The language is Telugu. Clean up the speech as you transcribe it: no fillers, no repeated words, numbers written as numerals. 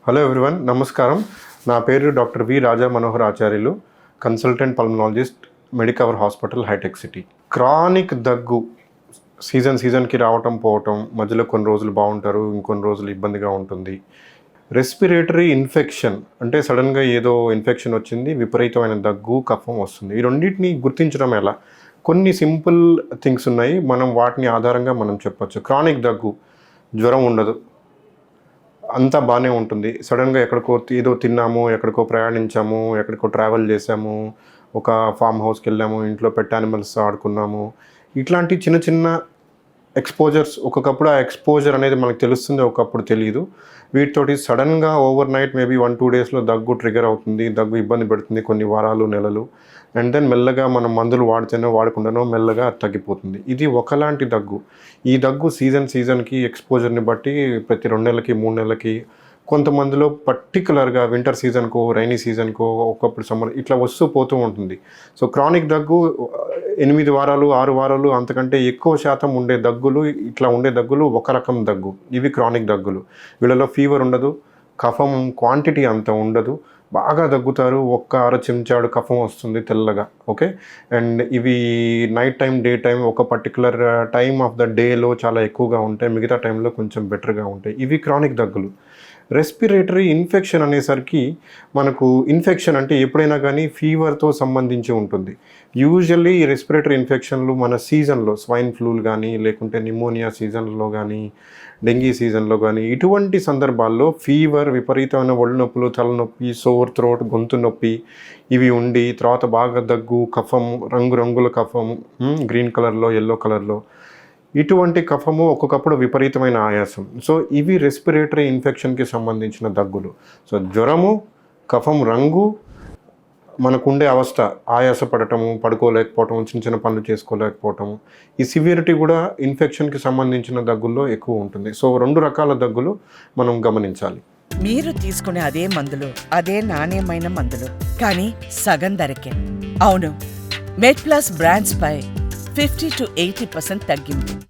హలో ఎవ్రీవన్, నమస్కారం. నా పేరు doctor V Raja Manohar Acharyulu, consultant pulmonologist, Medicover hospital, హైటెక్ సిటీ. క్రానిక్ దగ్గు సీజన్కి రావటం పోవటం, మధ్యలో కొన్ని రోజులు బాగుంటారు, ఇంకొన్ని రోజులు ఇబ్బందిగా ఉంటుంది. రెస్పిరేటరీ ఇన్ఫెక్షన్ అంటే సడన్గా ఏదో ఇన్ఫెక్షన్ వచ్చింది, విపరీతమైన దగ్గు, కఫం వస్తుంది. ఈ రెండింటిని గుర్తించడం ఎలా? కొన్ని సింపుల్ థింగ్స్ ఉన్నాయి, మనం వాటిని ఆధారంగా మనం చెప్పొచ్చు. క్రానిక్ దగ్గు, జ్వరం ఉండదు, అంతా బాగానే ఉంటుంది. సడన్గా ఎక్కడికో ఏదో తిన్నాము, ఎక్కడికో ప్రయాణించాము, ఎక్కడికో ట్రావెల్ చేసాము, ఒక ఫామ్ హౌస్కి వెళ్ళాము, ఇంట్లో పెట్ యానిమల్స్ ఆడుకున్నాము. ఇట్లాంటి చిన్న చిన్న ఎక్స్పోజర్స్, ఒక్కొక్కప్పుడు ఆ ఎక్స్పోజర్ అనేది మనకు తెలుస్తుంది, ఒకప్పుడు తెలియదు. వీటితోటి సడన్గా ఓవర్ నైట్ మేబీ 1-2 డేస్లో దగ్గు ట్రిగర్ అవుతుంది, దగ్గు ఇబ్బంది పెడుతుంది కొన్ని వారాలు, నెలలు. అండ్ దెన్ మెల్లగా మనం మందులు వాడితేనో వాడకుండానో మెల్లగా తగ్గిపోతుంది. ఇది ఒకలాంటి దగ్గు. ఈ దగ్గు సీజన్కి ఎక్స్పోజర్ని బట్టి ప్రతి 2 నెలలకి, 3 నెలలకి, కొంతమందిలో పర్టికులర్గా వింటర్ సీజన్కో, రైనీ సీజన్కో, ఒకప్పుడు సమ్మర్, ఇట్లా వస్తూ పోతూ ఉంటుంది. సో క్రానిక్ దగ్గు 8 వారాలు, 6 వారాలు, అంతకంటే ఎక్కువ శాతం ఉండే దగ్గులు, ఇట్లా ఉండే దగ్గులు ఒక రకం దగ్గు. ఇవి క్రానిక్ దగ్గులు. వీళ్ళలో ఫీవర్ ఉండదు, కఫం క్వాంటిటీ అంత ఉండదు, బాగా దగ్గుతారు, ఒక్క అర చెంచాడు కఫం వస్తుంది తెల్లగా. ఓకే. అండ్ ఇవి నైట్ టైం, డే టైం, ఒక పర్టికులర్ టైమ్ ఆఫ్ ద డేలో చాలా ఎక్కువగా ఉంటాయి, మిగతా టైంలో కొంచెం బెటర్గా ఉంటాయి. ఇవి క్రానిక్ దగ్గులు. రెస్పిరేటరీ ఇన్ఫెక్షన్ అనేసరికి మనకు ఇన్ఫెక్షన్ అంటే ఎప్పుడైనా కానీ ఫీవర్తో సంబంధించి ఉంటుంది. యూజువల్లీ ఈ రెస్పిరేటరీ ఇన్ఫెక్షన్లు మన సీజన్లో, స్వైన్ ఫ్లూలు కానీ, లేకుంటే నిమోనియా సీజన్లో కానీ, డెంగీ సీజన్లో కానీ, ఇటువంటి సందర్భాల్లో ఫీవర్, విపరీతమైన ఒళ్ళు నొప్పులు, తలనొప్పి, సోర్ థ్రోట్, గొంతు నొప్పి ఇవి ఉండి, తర్వాత బాగా దగ్గు, కఫం, రంగురంగుల కఫం, గ్రీన్ కలర్లో, ఎల్లో కలర్లో, ఇటువంటి కఫము, ఒక్కొక్కప్పుడు విపరీతమైన ఆయాసం. సో ఇవి రెస్పిరేటరీ ఇన్ఫెక్షన్కి సంబంధించిన దగ్గులు. సో జ్వరము, కఫం రంగు, మనకుండే అవస్థ, ఆయాసపడటము, పడుకోలేకపోవటం, చిన్న పనులు చేసుకోలేకపోవటము, ఈ సివియరిటీ కూడా ఇన్ఫెక్షన్కి సంబంధించిన దగ్గుల్లో ఎక్కువ ఉంటుంది. సో 2 రకాల దగ్గులు మనం గమనించాలి. మీరు తీసుకునే అదే మందులు, అదే నాణ్యమైన మందులు, కానీ సగం ధరకే. అవును, మెడ్ ప్లస్ బ్రాండ్స్ పై 50-80% తగ్గింపు.